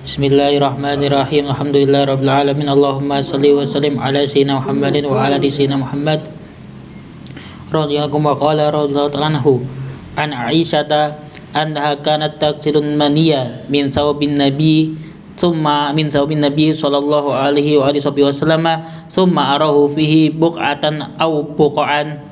Bismillahirrahmanirrahim. Alhamdulillahirabbil alamin. Allahumma shalli wa sallim ala sayyidina Muhammadin wa ala ali sayyidina Muhammad. Radhiyallahu wa qala radhiyallahu ta'ala anhu an Aisyata annaha kanat taksilun maniyya min thawbin nabi sallallahu alaihi wa alihi wasallam thumma arahu fihi buq'atan aw buq'an.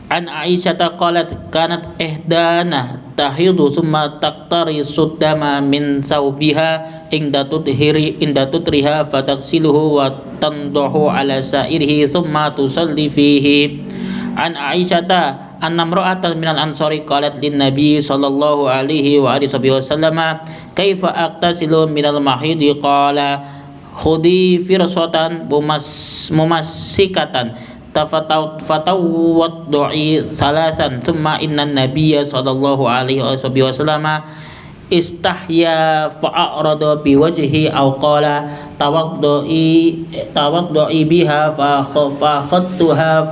An Aisyata qalat kanat ihdana tahidu summa taqtari suddama min thawbiha inda tutriha fataghsiluhu wa tandahu ala sa'irihi summa tusalli fihi. An Aisyata anna imra'atan minal ansari qalat lin nabi sallallahu alaihi wa alihi wasallam kaifa aqtasilu minal mahidi qala khudi firsatan mumassikatan fatawwaddu'i salasan thumma inna nabiyya sallallahu alaihi wasallam istahya fa'arada biwajhi aw qala tawaddu'i biha fa khattuha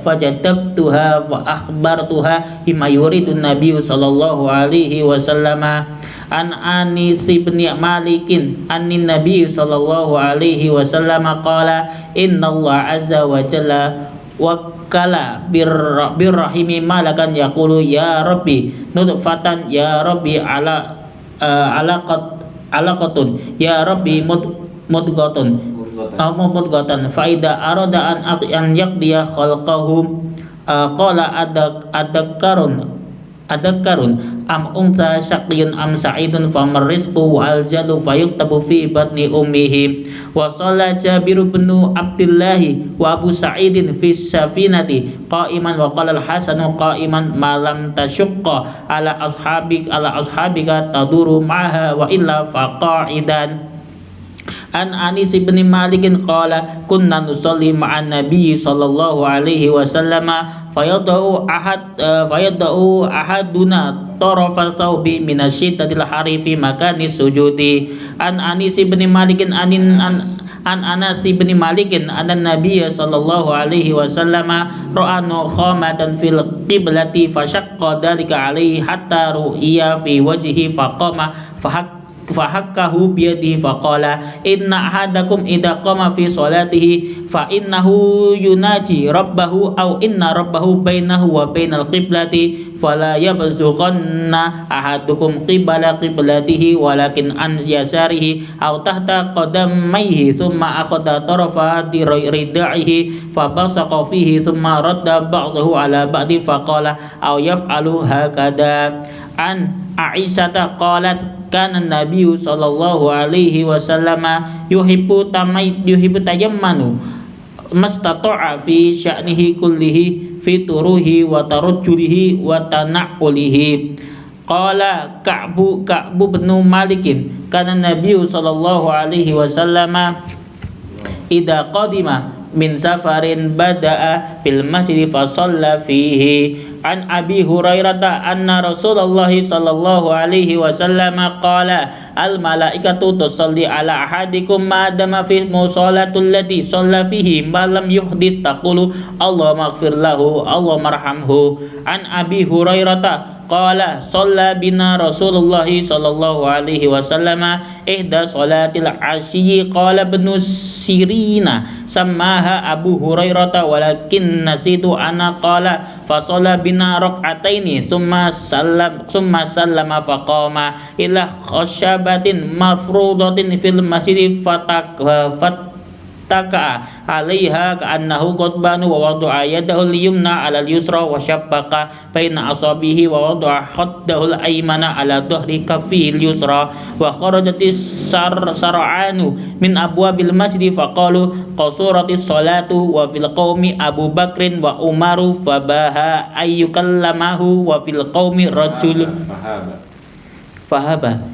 fajadabtuha wa akhbartuha bima yuridu nabiyyu sallallahu alaihi wasallam. An Anis bin Malikin anin Nabi sallallahu alaihi wasallam qala innallaha azza wa jalla wakala birrahimi malakan yaqulu ya rabbi nutfatan ya rabbi alaqatun ya rabbi mudghatan faida arada an yaqdiya khalqahum qala adakkarun am unsa syaqiyun am sa'idun famar rizqu wal jalu fayuktabu fi batni ummihi wa shalla Jabir bin Abdillahi wa Abu Sa'idin fi safinati qa'iman wa qala al-Hasanu qa'iman ma lam tashqa ala ashabika taduru ma'aha wa illa faqa'idan. An Anis bin Malik qala kunna nusalli ma'an nabiy sallallahu alaihi wasallam fayadau ahaduna tarafa thawbi minasyiddatil hari fi makani sujudi. An Anis bin Malik an Anas bin Malik anna nabiy sallallahu alaihi wasallam ra'a nukhamatan fil qiblati fashaqqa dalika alaihi hatta ru'iya fi wajhi faqama fahakkahu biyadihi faqala inna ahadakum idza qama fi salatihi fa innahu yunaji rabbahu aw inna rabbahu bainahu wa bainal qiblati fala yabzughanna ahadukum qibala qiblatihi walakin an yasarihi aw tahta qadamayhi thumma akhadha tarafa ridaihi fa basaqa fihi thumma radda ba'dahu ala ba'di faqala aw yaf'alu hakada. An Aisyata qalat kana nabiyyu sallallahu alaihi wasallam yuhibbu tayammanu mastata'a fi sya'nihi kullihi fi turuhi wa tarajjulihi wa tana'ulihi. Qala Ka'bu bin Malikin kana nabiyyu sallallahu alaihi wasallam idza qadima min safarin bada'a bil masjid fa shalla fihi. An Abi Hurairah anna Rasulullah sallallahu alaihi wasallam qala al malaikatu tusalli ala ahadikum ma dama fi musalatul lati shalla fihi ma lam yuhdis taqulu Allahumma ighfir lahu Allahumma arhamhu. An Abi Hurairah qala shalla bina Rasulullah sallallahu alaihi wasallam ihda salatil asyi qala ibn Sirina sammaha Abu Hurairah walakin nasitu ana qala fa shalla bina rak'ataini summa sallama faqama ila khasyabatin mafrudatin fil masjid fattaka alaiha ka'annahu qadbanu wa wada'a yadahu al-yumna 'ala al-yusra wa shabbaqa baina asabihi wa wada'a khaddahu al-aymana 'ala dhahri kaffihi al-yusra wa kharajatis sar'anu min abwabil masjid faqalu qasuratis salatu wa fil qaumi Abu Bakrin wa Umaru fabaha ayyukallamahu wa fil qaumi rajul fahaba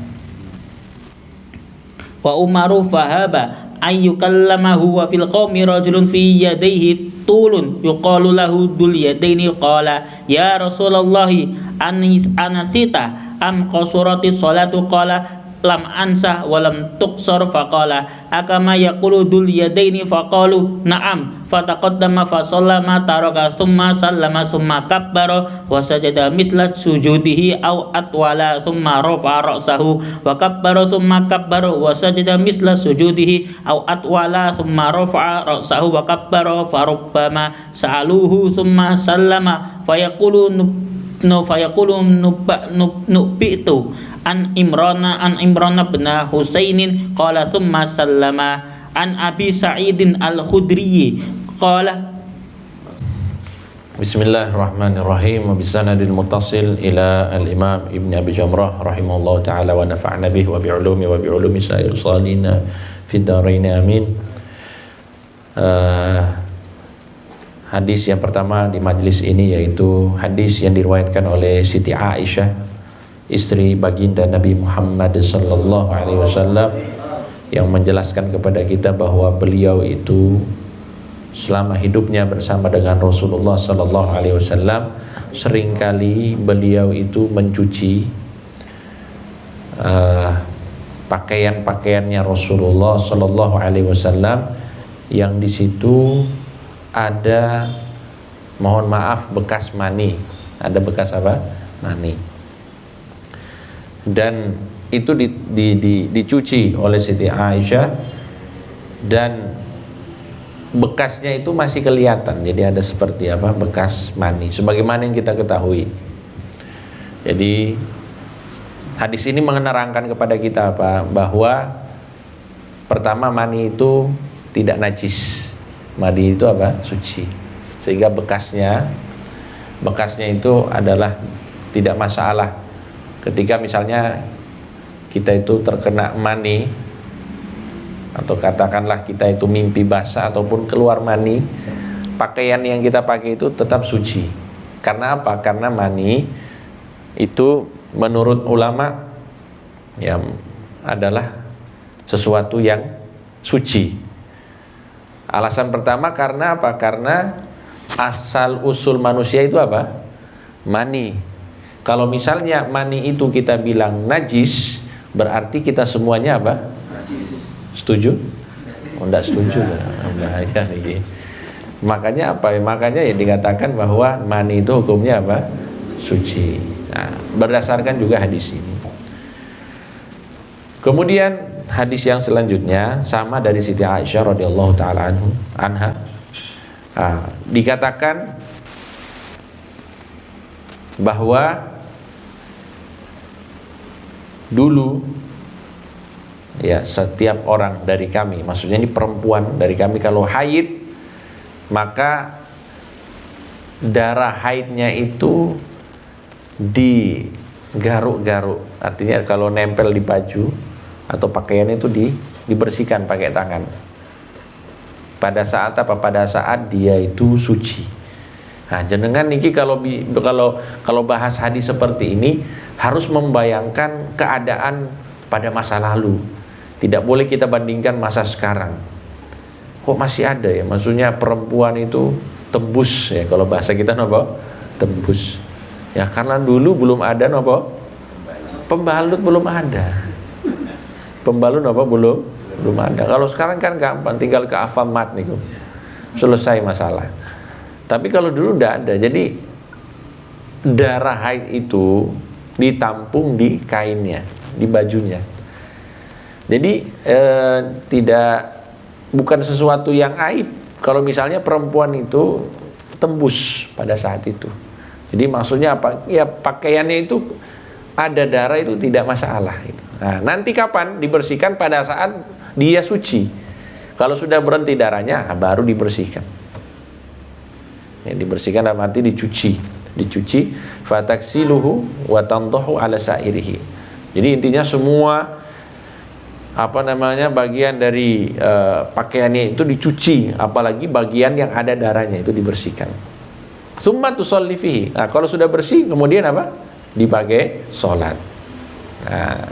wa Umaru fahaba ayyukallamahu wa fil qaumi rajulun fi yadayhi tulun yuqalu lahu dul yadaini qala ya Rasulullah anasita am qasuratis salatu qala lam ansah wa lam tuqsar faqala akama yaqulu dul yadaini faqalu na'am fataqaddama fa sallama taraka thumma sallama thumma kabbara wa sajada misla sujudihi aw atwala thumma rafa'a ra'sahu wa kabbara thumma kabbara wa sajada misla sujudihi aw atwala thumma rafa'a ra'sahu wa kabbara fa rubbama sa'aluhu thumma sallama fayaqulu nubitu an Imrana bin Husainin qala thumma sallama an Abi Sa'idin al-Khudri qala Bismillahirrahmanirrahim. Wa bisanadil muttasil ila al-Imam Ibn Abi Jamrah rahimahullah ta'ala wa nafa'na bihi wa bi'ulumi sa'ir salina fid dharain amin. Hadis yang pertama di majlis ini yaitu hadis yang diriwayatkan oleh Siti Aisyah, istri baginda Nabi Muhammad sallallahu alaihi wasallam, yang menjelaskan kepada kita bahwa beliau itu selama hidupnya bersama dengan Rasulullah sallallahu alaihi wasallam seringkali beliau itu mencuci pakaian-pakaiannya Rasulullah sallallahu alaihi wasallam yang di situ ada, mohon maaf, bekas mani. Ada bekas apa? Mani. Dan itu dicuci oleh Siti Aisyah dan bekasnya itu masih kelihatan. Jadi ada seperti apa? Bekas mani. Sebagaimana yang kita ketahui. Jadi hadis ini menerangkan kepada kita apa? Bahwa pertama, mani itu tidak najis. Mani itu apa? Suci. Sehingga bekasnya itu adalah tidak masalah. Ketika misalnya kita itu terkena mani, atau katakanlah kita itu mimpi basah ataupun keluar mani, pakaian yang kita pakai itu tetap suci. Karena apa? Karena mani itu menurut ulama yang adalah sesuatu yang suci. Alasan pertama karena apa? Karena asal usul manusia itu apa? Mani. Kalau misalnya mani itu kita bilang najis, berarti kita semuanya apa? Najis. Setuju? Oh, enggak setuju lah. Bahaya nih. Makanya apa? Makanya ya dikatakan bahwa mani itu hukumnya apa? Suci. Nah, berdasarkan juga hadis ini. Kemudian hadis yang selanjutnya sama dari Siti Aisyah radhiyallahu taala anha. Dikatakan bahwa dulu ya setiap orang dari kami, maksudnya ini perempuan dari kami, kalau haid maka darah haidnya itu digaruk-garuk. Artinya kalau nempel di baju atau pakaiannya itu dibersihkan pakai tangan. Pada saat apa? Pada saat dia itu suci. Nah, jenengan niki kalau bahas hadis seperti ini harus membayangkan keadaan pada masa lalu. Tidak boleh kita bandingkan masa sekarang. Kok masih ada ya? Maksudnya perempuan itu tembus ya, kalau bahasa kita napa? Tembus. Ya karena dulu belum ada napa? Pembalut belum ada. Pembalut apa? Belum ada. Kalau sekarang kan gampang, tinggal ke Alfamart nih, selesai masalah. Tapi kalau dulu tidak ada. Jadi darah haid itu ditampung di kainnya, di bajunya. Jadi bukan sesuatu yang aib kalau misalnya perempuan itu tembus pada saat itu. Jadi maksudnya apa? Ya pakaiannya itu ada darah itu tidak masalah. Nah, nanti kapan dibersihkan? Pada saat dia suci. Kalau sudah berhenti darahnya, baru dibersihkan. Ya, dibersihkan dalam arti dicuci. Fataksiluhu wa tandahu ala sa'irihi. Jadi intinya semua bagian dari pakaiannya itu dicuci, apalagi bagian yang ada darahnya itu dibersihkan. Tsumma tusalli fihi. Nah, kalau sudah bersih kemudian apa? Dipakai sholat. Nah,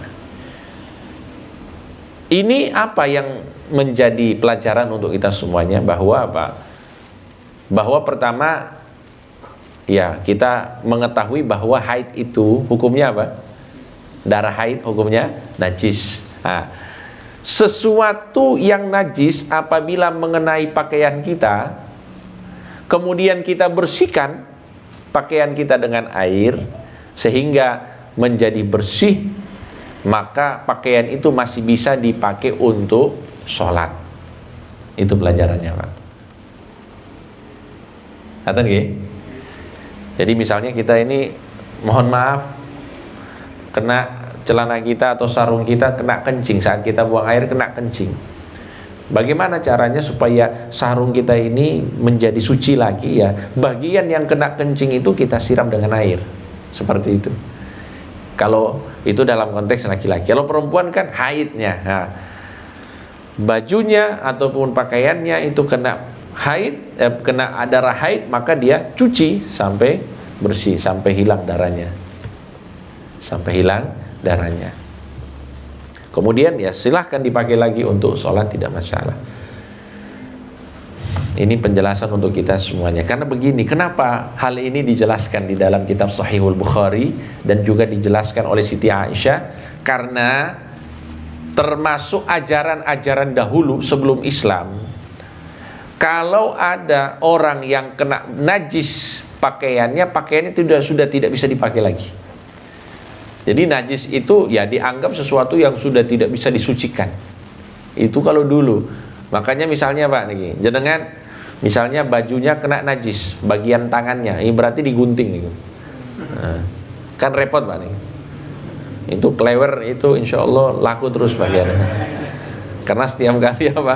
ini apa yang menjadi pelajaran untuk kita semuanya, bahwa apa? Bahwa pertama ya kita mengetahui bahwa haid itu hukumnya apa? Darah haid hukumnya najis. Nah, sesuatu yang najis apabila mengenai pakaian kita, kemudian kita bersihkan pakaian kita dengan air sehingga menjadi bersih, maka pakaian itu masih bisa dipakai untuk sholat. Itu pelajarannya, Pak. Ngerti nggih? Jadi misalnya kita ini, mohon maaf, kena celana kita atau sarung kita kena kencing, saat kita buang air kena kencing. Bagaimana caranya supaya sarung kita ini menjadi suci lagi? Ya, bagian yang kena kencing itu kita siram dengan air, seperti itu. Kalau itu dalam konteks laki-laki. Kalau perempuan kan haidnya, nah, bajunya ataupun pakaiannya itu kena haid, kena darah haid, maka dia cuci sampai bersih, sampai hilang darahnya, kemudian ya silahkan dipakai lagi untuk sholat, tidak masalah. Ini penjelasan untuk kita semuanya. Karena begini, kenapa hal ini dijelaskan di dalam kitab Sahihul Bukhari dan juga dijelaskan oleh Siti Aisyah? Karena termasuk ajaran-ajaran dahulu sebelum Islam, kalau ada orang yang kena najis pakaiannya itu sudah tidak bisa dipakai lagi. Jadi najis itu ya dianggap sesuatu yang sudah tidak bisa disucikan. Itu kalau dulu. Makanya misalnya Pak nih, jenengan misalnya bajunya kena najis, bagian tangannya, ini berarti digunting nih. Nah, kan repot Pak nih. Itu klewer itu insya Allah laku terus bagiannya. Karena setiap kali apa?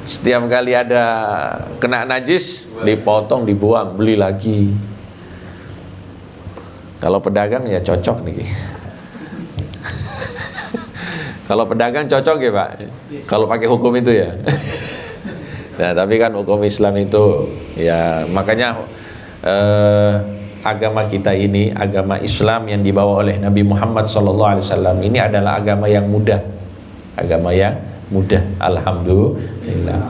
Setiap kali ada kena najis, dipotong, dibuang, beli lagi. Kalau pedagang ya cocok nih. Kalau pedagang cocok ya Pak. Kalau pakai hukum itu ya. Nah, tapi kan hukum Islam itu ya makanya agama kita ini, agama Islam yang dibawa oleh Nabi Muhammad SAW ini adalah agama yang mudah. Agama yang mudah, alhamdulillah.